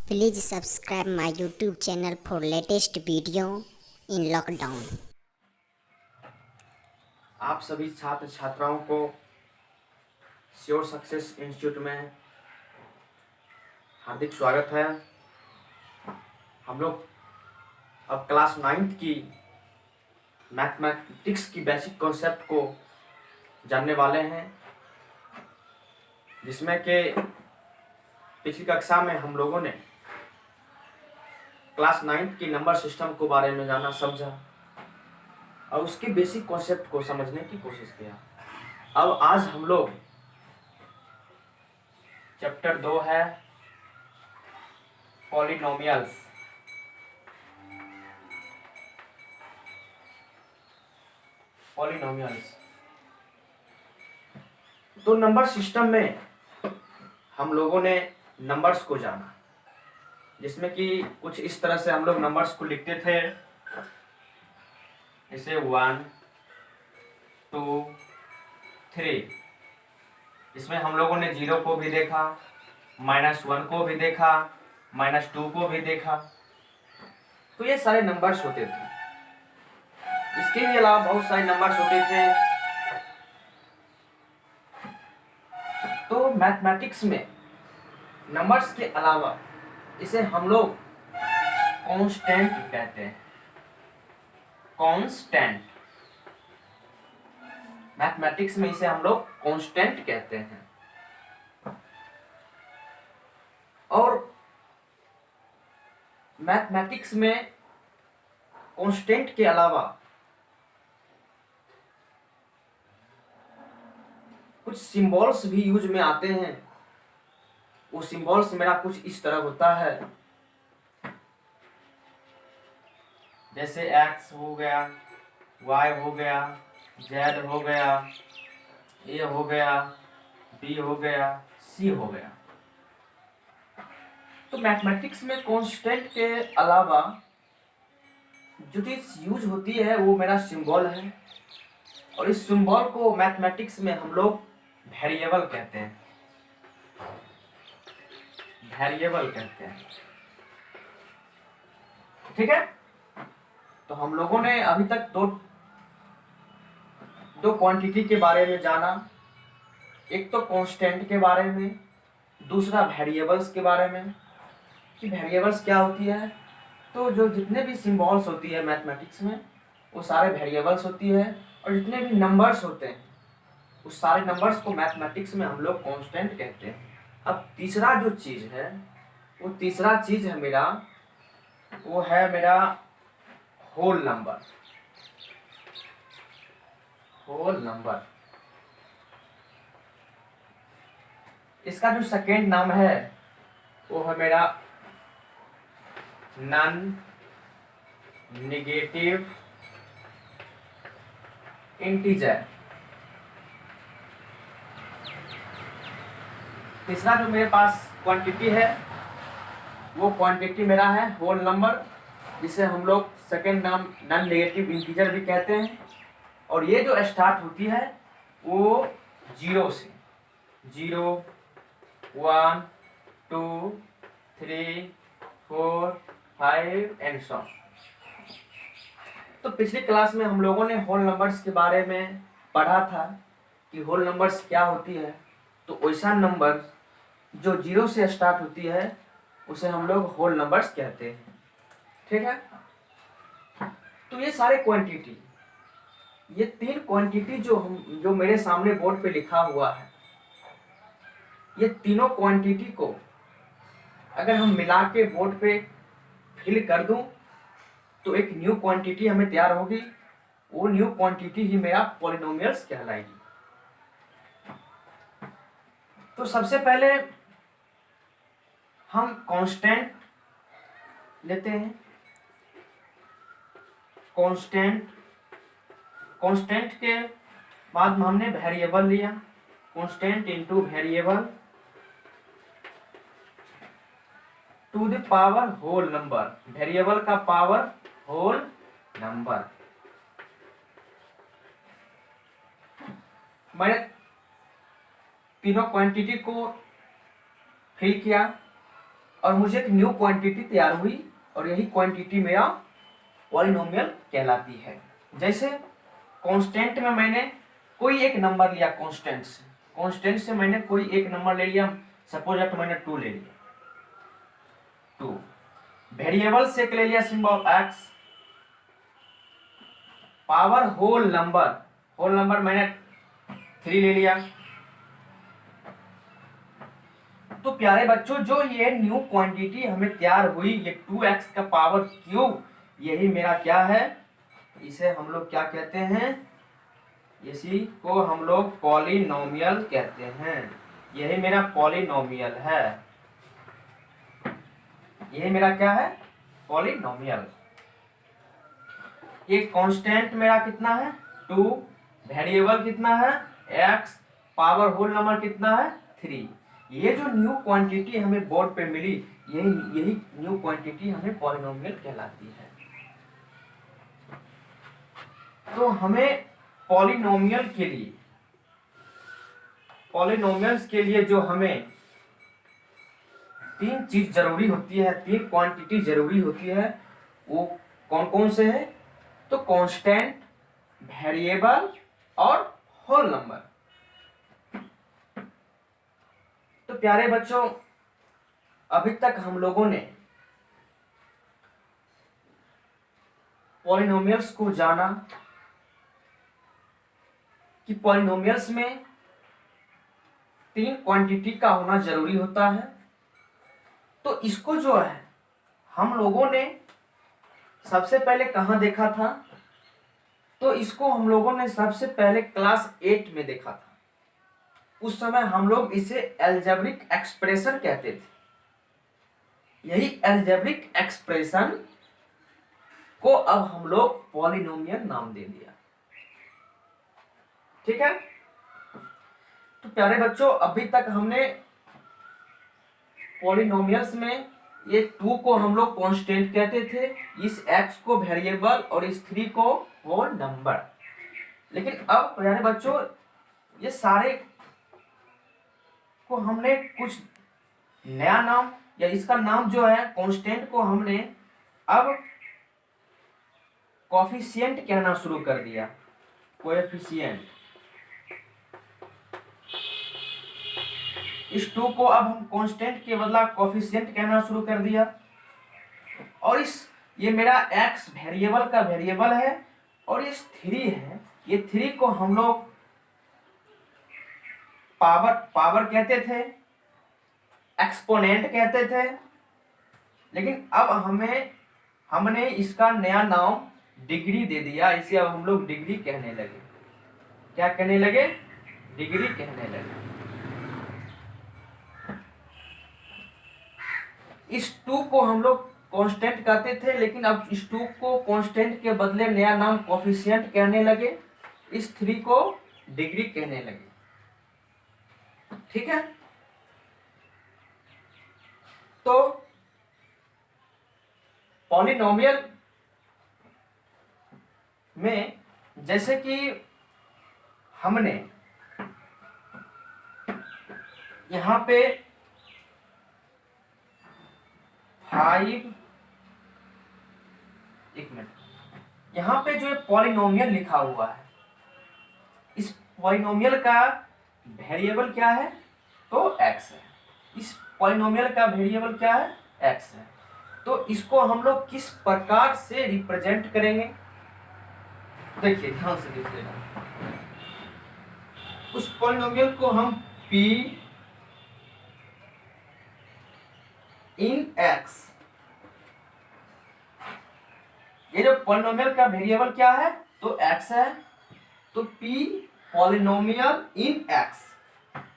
Please subscribe my YouTube channel for latest video in lockdown। आप सभी छात्र छात्राओं को श्योर सक्सेस इंस्टीट्यूट में हार्दिक स्वागत है। हम लोग अब क्लास 9th की मैथमेटिक्स की बेसिक कॉन्सेप्ट को जानने वाले हैं, जिसमें कि पिछली कक्षा में हम लोगों ने क्लास 9th की नंबर सिस्टम के बारे में जाना समझा और उसके बेसिक कॉन्सेप्ट को समझने की कोशिश किया। अब आज हम लोग चैप्टर 2 है पॉलिनोमियल्स। तो नंबर सिस्टम में हम लोगों ने नंबर्स को जाना, जिसमें कि कुछ इस तरह से हम लोग नंबर्स को लिखते थे, जैसे 1 2 3। इसमें हम लोगों ने 0 को भी देखा, -1 को भी देखा, -2 को भी देखा। तो ये सारे नंबर्स होते थे। इसके भी अलावा बहुत सारे नंबर्स होते थे। तो मैथमेटिक्स में नंबर्स के अलावा इसे हम लोग कांस्टेंट कहते हैं। कांस्टेंट, मैथमेटिक्स में इसे हम लोग कांस्टेंट कहते हैं। और मैथमेटिक्स में कांस्टेंट के अलावा कुछ सिंबल्स भी यूज में आते हैं। वो सिंबल्स मेरा कुछ इस तरह होता है, जैसे x हो गया, y हो गया, z हो गया, a हो गया, b हो गया, c हो गया। तो मैथमेटिक्स में कांस्टेंट के अलावा जो चीज यूज होती है वो मेरा सिंबल है, और इस सिंबल को मैथमेटिक्स में हम लोग वेरिएबल कहते हैं। वेरिएबल कहते हैं, ठीक है। तो हम लोगों ने अभी तक दो क्वांटिटी के बारे में जाना, एक तो कांस्टेंट के बारे में, दूसरा वेरिएबल्स के बारे में कि वेरिएबल्स क्या होती है। तो जो जितने भी सिंबल्स होती है मैथमेटिक्स में वो सारे वेरिएबल्स होती है, और जितने भी नंबर्स होते हैं उस सारे नंबर्स को मैथमेटिक्स में हम लोग कांस्टेंट कहते हैं। अब तीसरा जो चीज है, वो तीसरा चीज है मेरा, वो है मेरा होल नंबर। होल नंबर, इसका जो सेकेंड नाम है वो है मेरा नॉन नेगेटिव इंटीजर। तीसरा जो मेरे पास क्वांटिटी है वो क्वांटिटी मेरा है होल नंबर, जिसे हम लोग सेकेंड नाम नॉन नेगेटिव इंटीजर भी कहते हैं। और ये जो स्टार्ट होती है वो 0 से, 0 1 2 3 4 5 एंड सो। तो पिछली क्लास में हम लोगों ने होल नंबर्स के बारे में पढ़ा था कि होल नंबर्स क्या होती है। तो वैसा नंबर जो 0 से स्टार्ट होती है उसे हम लोग होल नंबर्स कहते हैं, ठीक है। तो ये सारे क्वांटिटी, ये 3 क्वांटिटी जो मेरे सामने बोर्ड पे लिखा हुआ है, ये तीनों क्वांटिटी को अगर हम मिला के बोर्ड पे फिल कर दूं तो एक न्यू क्वांटिटी हमें तैयार होगी। वो न्यू क्वांटिटी ही मेरा पॉलिनोमियल्स कहलाएगी। तो सबसे पहले हम कांस्टेंट लेते हैं। कांस्टेंट के बाद हमने वेरिएबल लिया, constant into variable to the power whole number. Variable का पावर होल नंबर। मैंने तीनों क्वांटिटी को फिल किया और मुझे एक न्यू क्वांटिटी तैयार हुई और यही क्वांटिटी मेरा पॉलिनोमियल कहलाती है। जैसे कांस्टेंट में मैंने कोई एक नंबर लिया, कांस्टेंट से मैंने कोई एक नंबर ले लिया, सपोज दैट मैंने 2 ले लिया, 2। वेरिएबल से ले लिया symbol x, power whole number मैंने 3 ले लिया। तो प्यारे बच्चों, जो ये न्यू क्वांटिटी हमें तैयार हुई, ये 2x का पावर क्यूब, यही मेरा क्या है, इसे हम लोग क्या कहते हैं, इसी को हम लोग पॉलिनोमियल कहते हैं। यही मेरा पॉलिनोमियल है, यही मेरा क्या है, पॉलिनोमियल। ये कांस्टेंट मेरा कितना है, 2, वेरिएबल कितना है, x, पावर होल नंबर कितना है, 3। ये जो न्यू क्वांटिटी हमें बोर्ड पे मिली, यही न्यू क्वांटिटी हमें पॉलिनोमियल कहलाती है। तो हमें पॉलिनोमियल्स के लिए जो हमें 3 चीज जरूरी होती है, 3 क्वांटिटी जरूरी होती है, वो कौन कौन से है, तो कांस्टेंट, वेरिएबल और होल नंबर। तो प्यारे बच्चों, अभी तक हम लोगों ने पॉलिनोमियल्स को जाना कि पॉलिनोमियल्स में 3 क्वांटिटी का होना जरूरी होता है। तो इसको जो है हम लोगों ने सबसे पहले कहाँ देखा था, तो इसको हम लोगों ने सबसे पहले क्लास 8 में देखा था। उस समय हम लोग इसे अलजेब्रिक एक्सप्रेशन कहते थे। यही अलजेब्रिक एक्सप्रेशन को अब हम लोग पॉलिनोमियल नाम दे दिया। ठीक है। तो प्यारे बच्चों, अभी तक हमने पॉलिनोमियल्स में ये 2 को हम लोग कांस्टेंट कहते थे, इस x को वेरिएबल और इस 3 को होल नंबर। लेकिन अब प्यारे बच्चों, ये सारे को हमने कुछ नया नाम, या इसका नाम जो है कांस्टेंट को हमने अब कोएफिशिएंट कहना शुरू कर दिया। कोएफिशिएंट, इस 2 को अब हम कांस्टेंट के बदला कोएफिशिएंट कहना शुरू कर दिया। और ये मेरा x वेरिएबल का वेरिएबल है और इस 3 है, ये 3 को हम लोग पावर कहते थे, एक्सपोनेंट कहते थे। लेकिन अब हमने इसका नया नाम डिग्री दे दिया। इसे अब हम लोग डिग्री कहने लगे। क्या कहने लगे, डिग्री कहने लगे। इस 2 को हम लोग कांस्टेंट कहते थे, लेकिन अब इस 2 को कांस्टेंट के बदले नया नाम कोएफिशिएंट कहने लगे। इस 3 को डिग्री कहने लगे। ठीक है। तो पॉलिनोमियल में जैसे कि हमने यहां पे 5, एक मिनट, यहां पे जो पॉलिनोमियल लिखा हुआ है, इस पॉलिनोमियल का वेरिएबल क्या है, तो x है। इस पॉलिनोमियल का वेरिएबल क्या है, x है। तो इसको हम लोग किस प्रकार से रिप्रेजेंट करेंगे, देखिए ध्यान से देखिएगा। उस पॉलिनोमियल को हम p इन x, ये जो पॉलिनोमियल का वेरिएबल क्या है, तो x है। तो p पॉलिनोमियल इन x,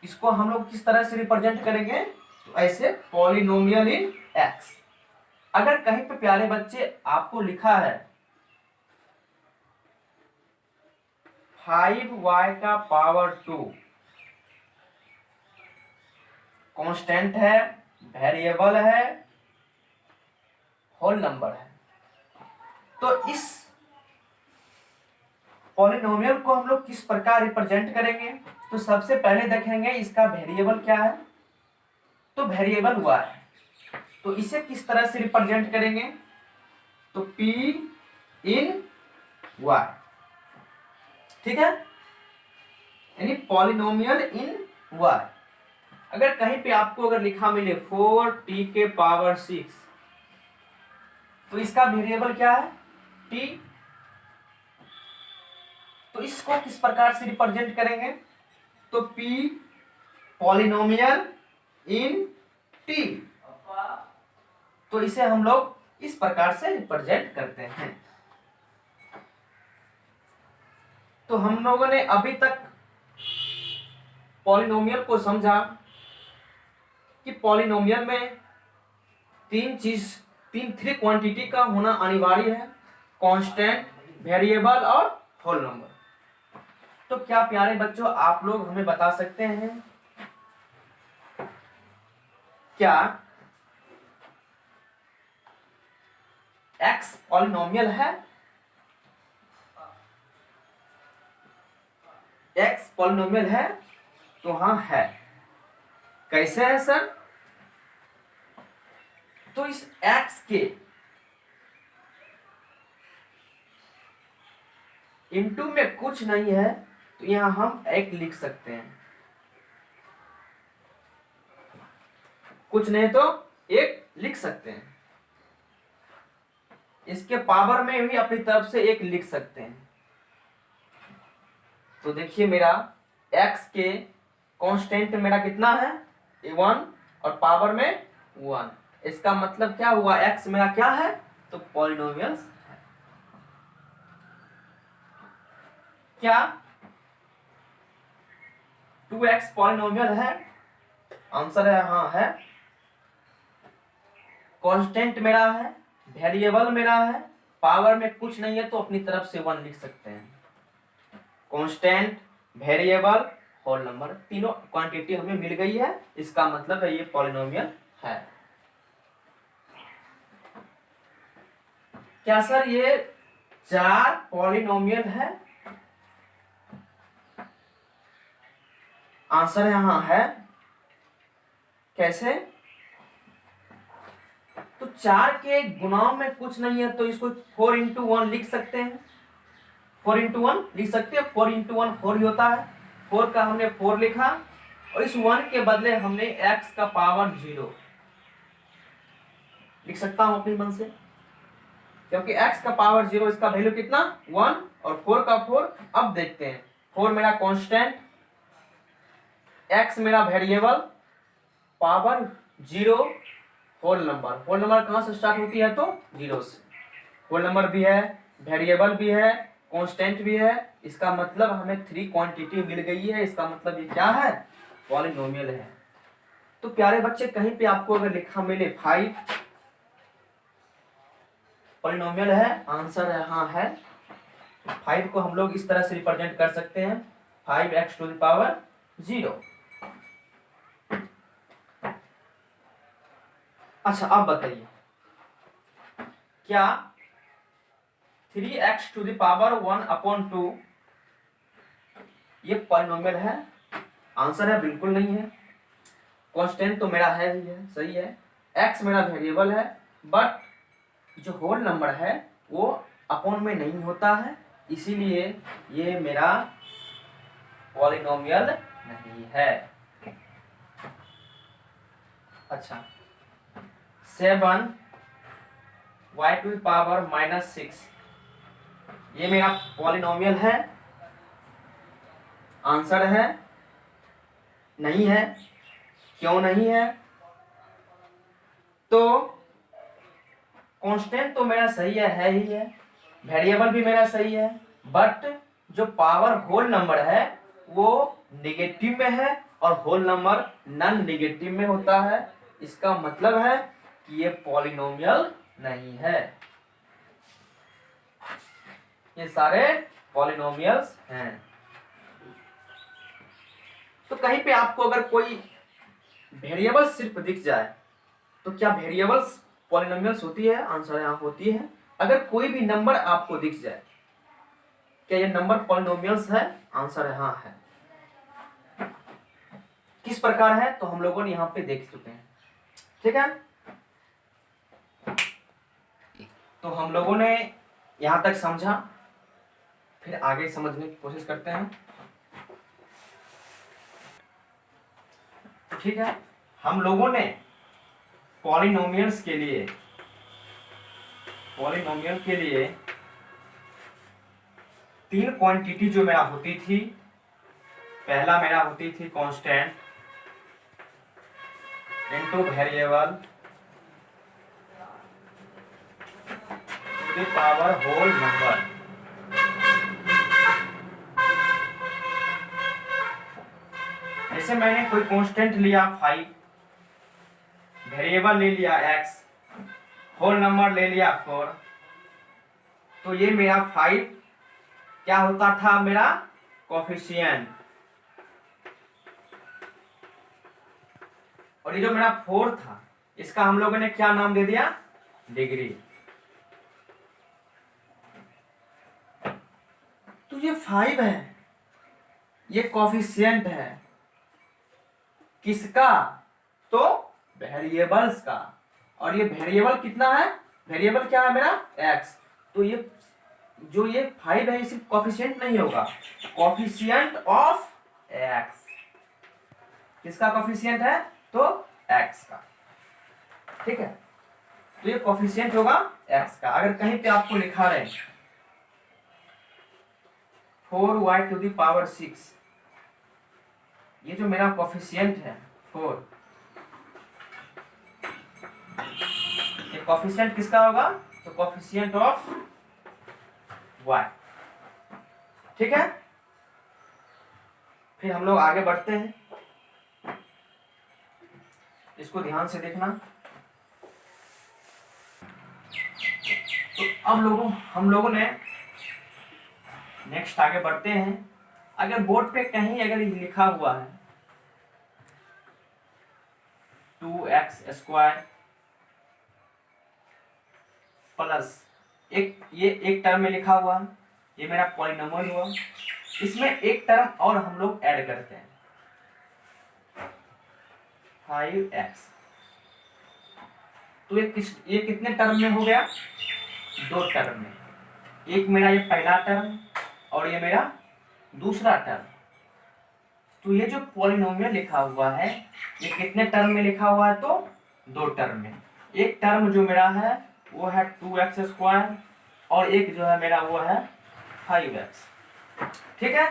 इसको हम लोग किस तरह से रिप्रेजेंट करेंगे, तो ऐसे पॉलिनोमियल इन x। अगर कहीं पे प्यारे बच्चे आपको लिखा है 5y का पावर 2, कांस्टेंट है, वेरिएबल है, होल नंबर है, तो इस पॉलिनोमियल को हम लोग किस प्रकार रिप्रेजेंट करेंगे, तो सबसे पहले देखेंगे इसका वेरिएबल क्या है, तो वेरिएबल हुआ है, तो इसे किस तरह से रिप्रेजेंट करेंगे, तो P इन Y, ठीक है, यानी पॉलिनोमियल इन Y। अगर कहीं पे आपको अगर लिखा मिले 4t के पावर 6, तो इसका वेरिएबल क्या है, t। तो इसको किस प्रकार से रिप्रेजेंट करेंगे, तो P पॉलिनोमियल इन t। तो इसे हम लोग इस प्रकार से रिप्रेजेंट करते हैं। तो हम लोगों ने अभी तक पॉलिनोमियल को समझा कि पॉलिनोमियल में थ्री क्वांटिटी का होना अनिवार्य है, कांस्टेंट, वेरिएबल और होल नंबर। तो क्या प्यारे बच्चों, आप लोग हमें बता सकते हैं क्या x पॉलिनोमियल है? x पॉलिनोमियल है? तो हाँ है। कैसे है सर? तो इस x के इनटू में कुछ नहीं है, तो यहां हम एक लिख सकते हैं, कुछ नहीं तो एक लिख सकते हैं। इसके पावर में भी अपनी तरफ से एक लिख सकते हैं। तो देखिए मेरा x के कांस्टेंट मेरा कितना है, 1, और पावर में 1। इसका मतलब क्या हुआ, x मेरा क्या है, तो पॉलिनोमियल्स है। क्या 2x पॉलिनोमियल है? आंसर है हाँ है। कांस्टेंट मेरा है, वेरिएबल मेरा है, पावर में कुछ नहीं है तो अपनी तरफ से 1 लिख सकते हैं। कांस्टेंट, वेरिएबल, होल नंबर, तीनों क्वांटिटी हमें मिल गई है, इसका मतलब है ये पॉलिनोमियल है। क्या सर ये 4 पॉलिनोमियल है? आंसर है हाँ है। कैसे? तो 4 के गुणाओं में कुछ नहीं है, तो इसको 4 इंटू 1 लिख सकते हैं। 4 इंटू 1 लिख सकते हैं, 4 इंटू 1 4 ही होता है। 4 का हमने 4 लिखा, और इस 1 के बदले हमने x का पावर 0 लिख सकता हूं अपने मन से, क्योंकि x का पावर 0 इसका वैल्यू कितना, 1, और 4 का 4। अब देखते हैं, 4 मेरा कांस्टेंट, x मेरा variable, power 0, whole number. Whole number कहां से स्टार्ट होती है, तो 0 से। होल नंबर भी है, वेरिएबल भी है, कांस्टेंट भी है, इसका मतलब हमें 3 क्वांटिटी मिल गई है। इसका मतलब ये क्या है, पॉलिनोमियल है। तो प्यारे बच्चे, कहीं पे आपको अगर लिखा मिले 5 पॉलिनोमियल है, आंसर है हाँ है। 5 को हम लोग इस तरह से रिप्रेजेंट कर सकते हैं, 5x टू द पावर 0। अच्छा अब बताइए, क्या 3x टू द पावर 1/2 ये पॉलिनोमियल है? आंसर है बिल्कुल नहीं है। कांस्टेंट तो मेरा है ही है, सही है, x मेरा वेरिएबल है, बट जो होल नंबर है वो अपॉन में नहीं होता है, इसीलिए ये मेरा पॉलिनोमियल नहीं है। अच्छा, 7y टू द पावर -6 ये मेरा पॉलिनोमियल है? आंसर है नहीं है। क्यों नहीं है? तो कांस्टेंट तो मेरा सही है ही है, वेरिएबल भी मेरा सही है, बट जो पावर होल नंबर है वो नेगेटिव में है, और होल नंबर नॉन नेगेटिव में होता है। इसका मतलब है कि ये पॉलिनोमियल नहीं है। ये सारे पॉलिनोमियल्स हैं। तो कहीं पे आपको अगर कोई वेरिएबल सिर्फ दिख जाए, तो क्या वेरिएबल्स पॉलिनोमियल्स होती है? आंसर यहाँ होती है। अगर कोई भी नंबर आपको दिख जाए, क्या ये नंबर पॉलिनोमियल्स है? आंसर है हाँ है। किस प्रकार है, तो हम लोगों ने यहाँ पे देख चुके हैं, ठीक है। तो हम लोगों ने यहाँ तक समझा, फिर आगे समझने की कोशिश करते हैं। तो ठीक है, हम लोगों ने पॉलिनोमियल्स के लिए तीन क्वांटिटी जो मेरा होती थी, पहला मेरा होती थी constant into variable to the power whole number. जैसे मैंने कोई कांस्टेंट लिया 5, वेरिएबल ले लिया x, होल नंबर ले लिया 4, तो ये मेरा 5 क्या होता था, मेरा कोफिशिएंट। और ये जो मेरा 4 था, इसका हम लोगों ने क्या नाम दे दिया, डिग्री। तो ये 5 है, ये कोफिशिएंट है किसका, तो वेरिएबल्स का। और ये वेरिएबल कितना है, वेरिएबल क्या है मेरा x। तो ये जो ये 5 है, ये सिर्फ कोफिशिएंट नहीं होगा, कोफिशिएंट ऑफ x। किसका कोफिशिएंट है, तो x का। ठीक है, तो ये कोफिशिएंट होगा x का। अगर कहीं पे आपको लिखा रहे 4y टू द पावर 6, ये जो मेरा कोफिशिएंट है 4, ये कोफिशिएंट किसका होगा, तो कोफिशिएंट ऑफ y। ठीक है, फिर हम लोग आगे बढ़ते हैं, इसको ध्यान से देखना। तो अब हम लोगों ने नेक्स्ट आगे बढ़ते हैं। अगर बोर्ड पे कहीं अगर ये लिखा हुआ है 2x² प्लस ये एक टर्म में लिखा हुआ, ये मेरा पॉलिनोमियल हुआ, इसमें एक टर्म और हम लोग ऐड करते हैं 5x। तो ये कितने टर्म में हो गया, 2 टर्म में। एक मेरा ये पहला टर्म और ये मेरा दूसरा टर्म। तो ये जो पॉलिनोमियल लिखा हुआ है, ये कितने टर्म में लिखा हुआ है, तो 2 टर्म में। एक टर्म जो मेरा है वो है 2x² और एक जो है मेरा वो है 5x। ठीक है,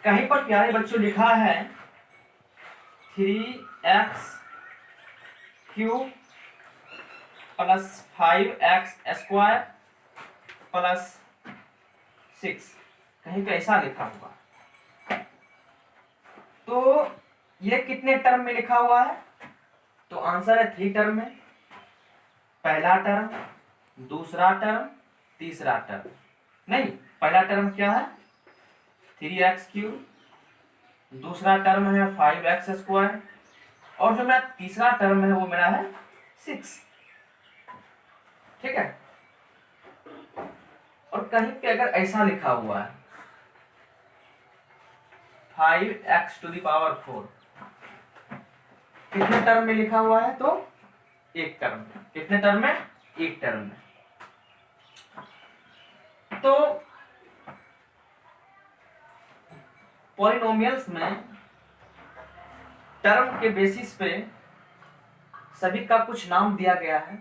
कहीं पर प्यारे बच्चों लिखा है 3x³ प्लस 5x² प्लस 6, कहीं पे ऐसा लिखा हुआ। तो ये कितने टर्म में लिखा हुआ है, तो आंसर है 3 टर्म में। पहला टर्म, दूसरा टर्म, तीसरा टर्म। नहीं, पहला टर्म क्या है 3x³, दूसरा टर्म है 5x² और जो मेरा तीसरा टर्म है वो मेरा है 6। ठीक है, और कहीं पे अगर ऐसा लिखा हुआ है 5x⁴, कितने टर्म में लिखा हुआ है, तो एक टर्म में। कितने टर्म में, एक टर्म में। तो पॉलिनोमियल्स में टर्म के बेसिस पे सभी का कुछ नाम दिया गया है।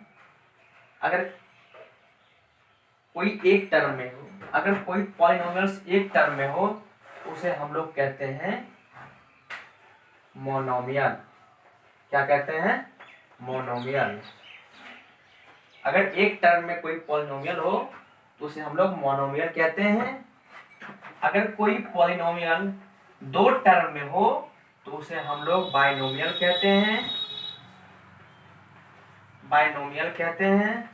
अगर कोई एक टर्म में हो, अगर कोई पॉलिनोमियल्स एक टर्म में हो, उसे हम लोग कहते हैं मोनोमियल। क्या कहते हैं, मोनोमियल। अगर एक टर्म में कोई पॉलिनोमियल हो तो उसे हम लोग मोनोमियल कहते हैं। अगर कोई पॉलिनोमियल 2 टर्म में हो तो उसे हम लोग बाइनोमियल कहते हैं, बाइनोमियल कहते हैं।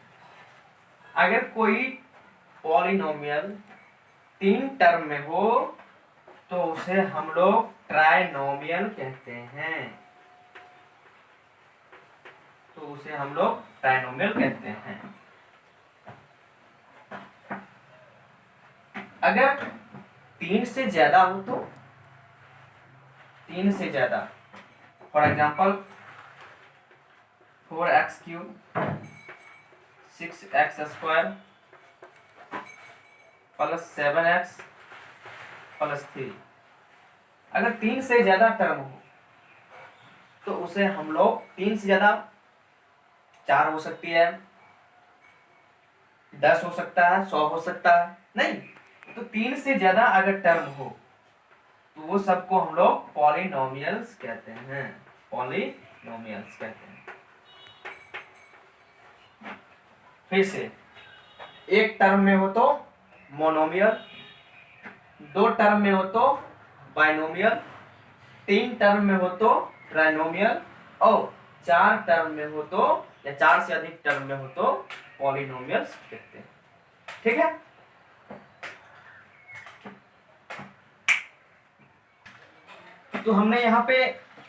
अगर कोई पॉलिनोमियल 3 टर्म में हो तो उसे हम लोग ट्राइनोमियल कहते हैं, तो उसे हम लोग ट्राइनोमियल कहते हैं। अगर 3 से ज्यादा हो तो 3 से ज्यादा, for example 4x³ 6x² plus 7x plus 3। अगर 3 से ज्यादा टर्म हो तो उसे हम लोग 3 से ज्यादा 4 हो सकती है, 10 हो सकता है, 100 हो सकता है, नहीं तो 3 से ज्यादा अगर टर्म हो तो वो सबको हम लोग पॉलिनोमियल्स कहते हैं, पॉलिनोमियल्स कहते हैं। फिर से, एक टर्म में हो तो मोनोमियल, 2 टर्म में हो तो बाइनोमियल, 3 टर्म में हो तो ट्राइनोमियल, और 4 टर्म में हो तो या 4 से अधिक टर्म में हो तो पॉलिनोमियल्स कहते हैं। ठीक है, तो हमने यहाँ पे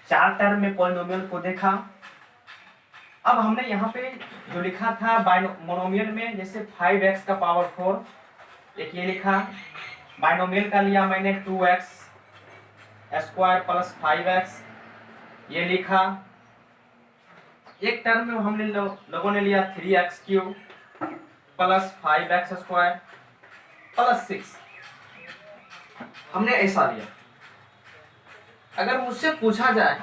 4 टर्म में पॉलिनोमियल को देखा। अब हमने यहाँ पे जो लिखा था मोनोमियल में, जैसे 5x का पावर 4, एक ये लिखा। बाइनोमियल का लिया मैंने 2x स्क्वायर प्लस 5x, ये लिखा। एक टर्म में हमने लोगों ने लिया 3x³ plus 5x square plus 6, हमने ऐसा लिया। अगर मुझसे पूछा जाए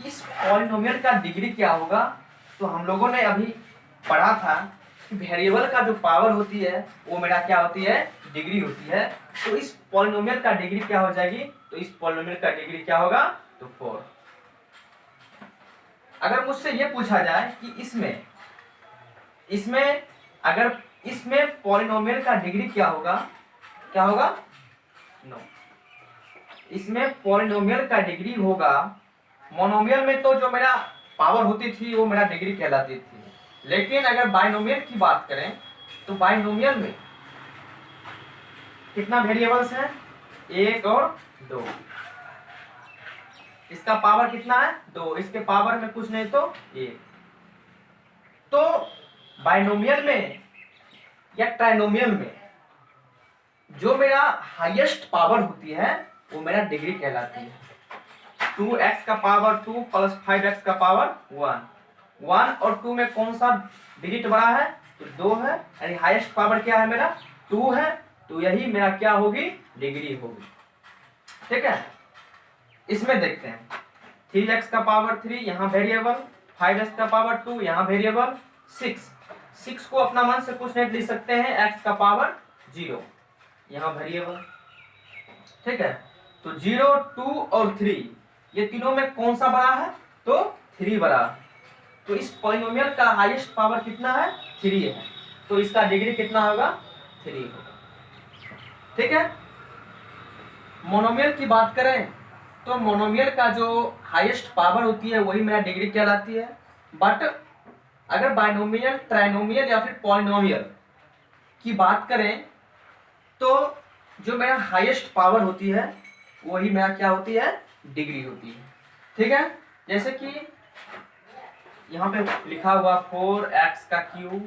इस पॉलिनोमियल का डिग्री क्या होगा, तो हम लोगों ने अभी पढ़ा था कि वेरिएबल का जो पावर होती है वो मेरा क्या होती है, डिग्री होती है। तो इस पॉलिनोमियल का डिग्री क्या हो जाएगी, तो इस पॉलिनोमियल का डिग्री क्या होगा, तो 4। अगर मुझसे ये पूछा जाए कि इसमें पॉलिनोमियल का डिग्री क्या होगा, क्या होगा, नो, इसमें पॉलिनोमियल का डिग्री होगा। मोनोमियल में तो जो मेरा पावर होती थी वो मेरा डिग्री कहलाती थी, लेकिन अगर बाइनोमियल की बात करें तो बाइनोमियल में कितना वेरिएबल्स है, 1 और 2। इसका पावर कितना है, 2, इसके पावर में कुछ नहीं तो 1। तो बाइनोमियल में या ट्राइनोमियल में जो मेरा हाईएस्ट पावर होती है वो मेरा डिग्री कहलाती है। 2x का पावर 2 प्लस 5x का पावर 1। 1 और 2 में कौन सा डिजिट बड़ा है, तो 2 है, यानी हाईएस्ट पावर क्या है मेरा, 2 है, तो यही मेरा क्या होगी, डिग्री होगी। ठीक है, इसमें देखते हैं 3x का पावर 3 यहाँ वेरिएबल, 5x का पावर 2 यहाँ वेरिएबल, 6 को अपना मन से कुछ नहीं लिख सकते हैं, x का पावर 0 यहाँ वेरिएबल। ठीक है, तो 0, 2 और 3 ये तीनों में कौन सा बड़ा है, तो 3 बड़ा। तो इस पॉलिनोमियल का हाईएस्ट पावर कितना है, 3 है, तो इसका डिग्री कितना होगा, 3 होगा। ठीक है, मोनोमियल की बात करें तो मोनोमियल का जो हाईएस्ट पावर होती है वही मेरा डिग्री कहलाती है। बट अगर बाइनोमियल, ट्राइनोमियल या फिर पॉलिनोमियल की बात करें तो जो मेरा हाईएस्ट पावर होती है वही मेरा क्या होती है, डिग्री होती है। ठीक है, जैसे कि यहाँ पे लिखा हुआ 4x³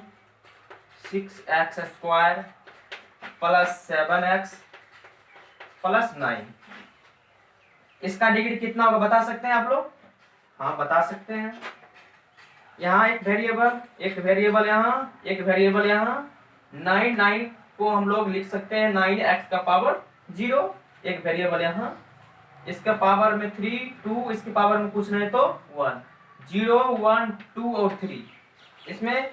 6x² plus 7x plus 9, इसका डिग्री कितना होगा बता सकते हैं आप लोग, हाँ बता सकते हैं। यहाँ एक वेरिएबल यहाँ, एक वेरिएबल यहाँ, 9 को हम लोग लिख सकते हैं 9x का पावर 0, एक वेरिएबल यहाँ, इसका पावर में 3, 2, इसके पावर में कुछ नहीं तो 1, 0, 1, 2 और 3, इसमें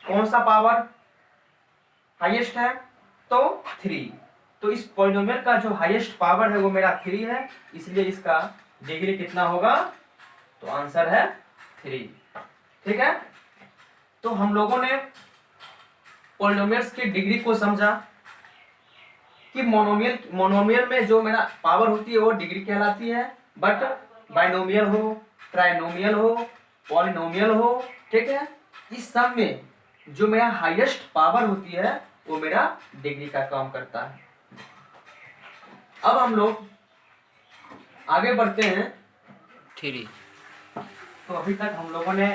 कौन सा पावर हाईएस्ट है, तो 3। तो इस पॉलिनोमियल का जो हाईएस्ट पावर है वो मेरा 3 है, इसलिए इसका डिग्री कितना होगा, तो आंसर है 3। ठीक है, तो हम लोगों ने पॉलिनोमियल्स की डिग्री को समझा कि मोनोमियल में जो मेरा पावर होती है वो डिग्री कहलाती है, बट बाइनोमियल हो, ट्राइनोमियल हो, पॉलिनोमियल हो, ठीक है, इस सब में जो मेरा हाईएस्ट पावर होती है वो मेरा डिग्री का काम करता है। अब हम लोग आगे बढ़ते हैं 3। तो अभी तक हम लोगों ने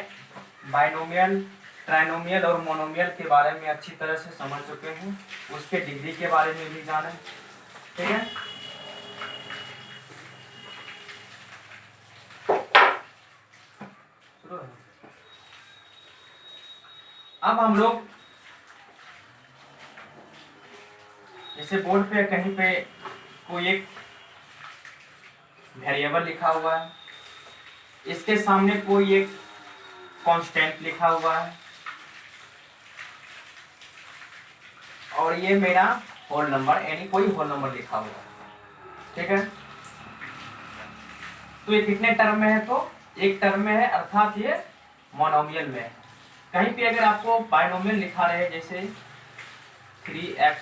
बाइनोमियल, ट्राइनोमियल और मोनोमियल के बारे में अच्छी तरह से समझ चुके हैं, उसके डिग्री के बारे में भी जाने। ठीक है, अब हम लोग जैसे बोर्ड पे कहीं पे कोई एक वेरिएबल लिखा हुआ है, इसके सामने कोई एक कांस्टेंट लिखा हुआ है, और ये मेरा होल नंबर यानी कोई होल नंबर लिखा हुआ है, ठीक है। तो ये कितने टर्म में है? तो एक टर्म में है, अर्थात ये मोनोमियल में है। कहीं पे अगर आपको बाइनोमियल लिखा रहे, जैसे 3x²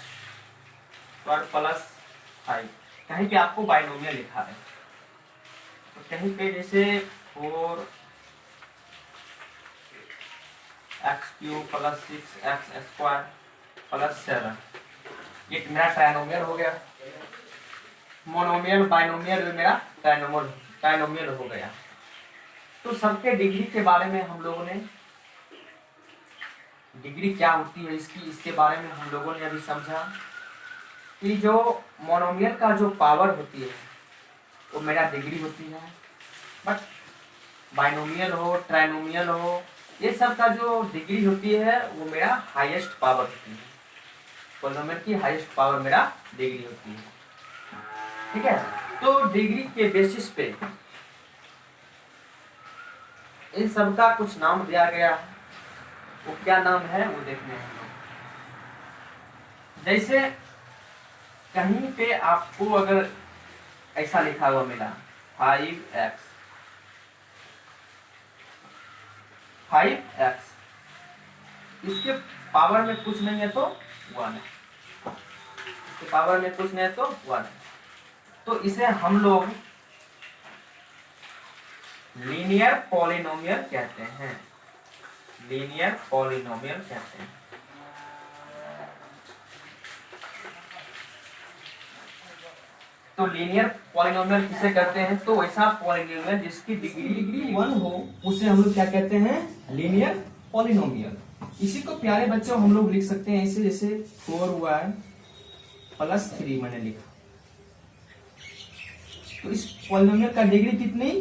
प्लस 5, कहीं पे आपको बाइनोमियल लिखा रहे, तो कहीं पे जैसे 4x³ प्लस 6x² प्लस 7, ये मेरा ट्राइनोमियल हो गया। मोनोमियल बाइनोमियल में मेरा ट्राइनोमियल हो गया। तो सबके डिग्री के बारे में हम लोगों ने, डिग्री क्या होती है इसकी, इसके बारे में हम लोगों ने अभी समझा कि जो मोनोमियल का जो पावर होती है वो मेरा डिग्री होती है, बट बाइनोमियल हो ट्राइनोमियल हो, ये सब का जो डिग्री होती है वो मेरा हाईएस्ट पावर होती है। पॉलिनोमियल की हाईएस्ट पावर मेरा डिग्री होती है, ठीक है। तो डिग्री के बेसिस पे इन सब का कुछ नाम दिया गया है, वो क्या नाम है वो देखने हैं। जैसे कहीं पे आपको अगर ऐसा लिखा हुआ मिला 5x, इसके पावर में कुछ नहीं है तो 1 है, इसके पावर में कुछ नहीं है तो 1 है। तो इसे हम लोग लीनियर पॉलिनोमियल कहते हैं, लीनियर पॉलिनोमियल कहते हैं। तो लीनियर पॉलिनोमियल किसे कहते हैं? तो वैसा पॉलिनोमियल जिसकी डिग्री 1 हो उसे हम लोग क्या कहते हैं? Linear polynomial. इसी को प्यारे बच्चों हम लोग लिख सकते हैं ऐसे, जैसे 4y प्लस 3 मैंने लिखा। तो इस पॉलिनोमियल का डिग्री कितनी?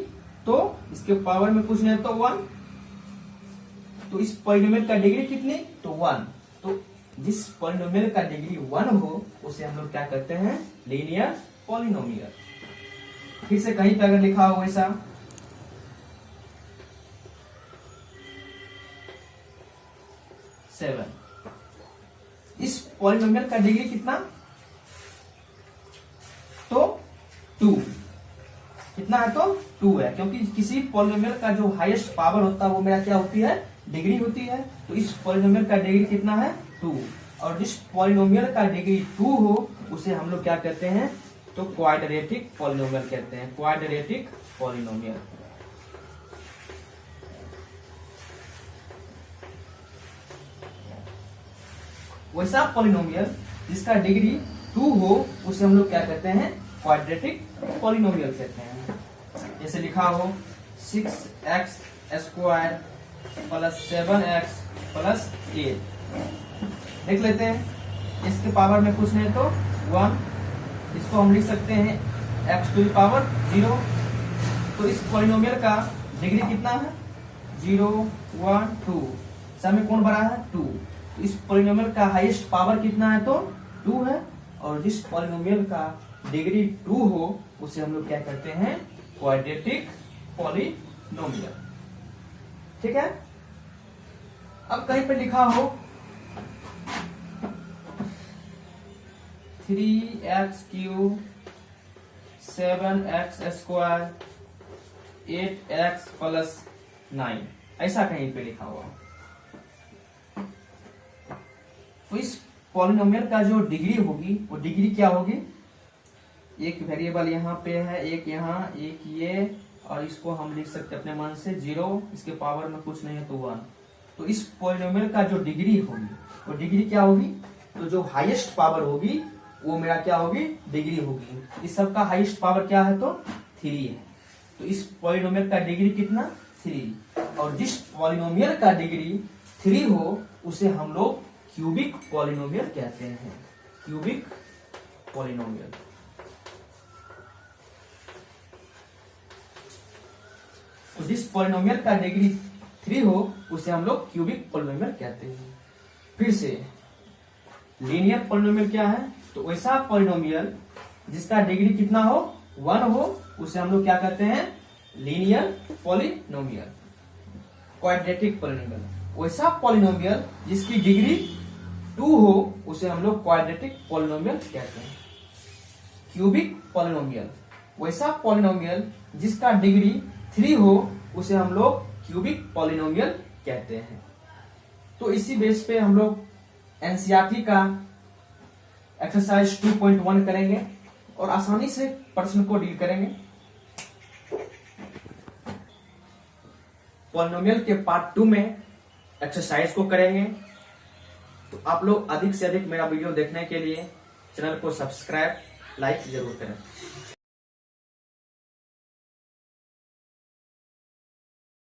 तो इसके पावर में कुछ नहीं तो 1। तो इस पॉलिनोमियल का डिग्री कितनी? तो 1। तो जिस पॉलिनोमियल का डिग्री 1 हो उसे हम लोग क्या कहते हैं? Linear polynomial. फिर से कहीं पे अगर लिखा हो वैसा 7, इस पॉलिनोमियल का डिग्री कितना? तो 2। कितना है? तो 2 है, क्योंकि किसी पॉलिनोमियल का जो हाईएस्ट पावर होता है वो मेरा क्या होती है? डिग्री होती है। तो इस पॉलिनोमियल का डिग्री कितना है? 2। और जिस पॉलिनोमियल का डिग्री 2 हो उसे हम लोग क्या कहते हैं? तो क्वाड्रेटिक पॉलिनोमियल कहते हैं, क्वाड्रेटिक पॉलिनोमियल। वैसा पॉलिनोमियल जिसका डिग्री 2 हो उसे हम लोग क्या कहते हैं? क्वाड्रेटिक पॉलिनोमियल कहते हैं। जैसे लिखा हो 6x² प्लस 7x प्लस 8। देख लेते हैं, इसके पावर में कुछ नहीं तो 1। इसको हम लिख सकते हैं x टू द पावर 0। तो इस पॉलिनोमियल का डिग्री कितना है? 0, 1, 2। सब में कौन बड़ा है? 2। तो इस पॉलिनोमियल का हाईएस्ट पावर कितना है? तो 2 है। और जिस पॉलिनोमियल का डिग्री 2 हो उसे हम लोग क्या कहते हैं? Quadratic polynomial. ठीक है। अब कहीं पे लिखा हो 3x³ 7x² 8x प्लस 9, ऐसा कहीं पे लिखा हुआ। तो इस पॉलिनोमियल का जो डिग्री होगी वो डिग्री क्या होगी? एक वेरिएबल यहाँ पे है, एक यहाँ, एक ये, और इसको हम लिख सकते हैं अपने मन से 0। इसके पावर में कुछ नहीं है तो 1। तो इस पॉलिनोमियल का जो डिग्री होगी वो डिग्री क्या होगी? तो जो हाईएस्ट पावर होगी वो मेरा क्या होगी? डिग्री होगी। इस सब का हाईएस्ट पावर क्या है? तो 3 है। तो इस पॉलिनोमियल का डिग्री कितना? 3। और जिस पॉलिनोमियल का डिग्री 3 हो उसे हम लोग क्यूबिक पॉलिनोमियल कहते हैं, क्यूबिक पॉलिनोमियल। तो जिस पॉलिनोमियल का डिग्री 3 हो उसे हम लोग क्यूबिक पॉलिनोमियल कहते हैं। फिर से लीनियर पॉलिनोमियल क्या है, तो वैसा पॉलिनोमियल जिसका डिग्री कितना हो 1 हो उसे हम लोग क्या कहते हैं, लीनियर पॉलिनोमियल। क्वाड्रेटिक पॉलिनोमियल, वैसा पॉलिनोमियल जिसकी डिग्री 2 हो उसे हम लोग क्वाड्रेटिक पॉलिनोमियल कहते हैं। क्यूबिक पॉलिनोमियल, वैसा पॉलिनोमियल जिसका डिग्री 3 हो उसे हम लोग क्यूबिक पॉलिनोमियल कहते हैं। तो इसी बेस पे हम लोग एनसीईआरटी का एक्सरसाइज 2.1 करेंगे और आसानी से प्रश्न को डील करेंगे। पॉलिनोमियल के पार्ट 2 में एक्सरसाइज को करेंगे। तो आप लोग अधिक से अधिक मेरा वीडियो देखने के लिए चैनल को सब्सक्राइब लाइक जरूर करें।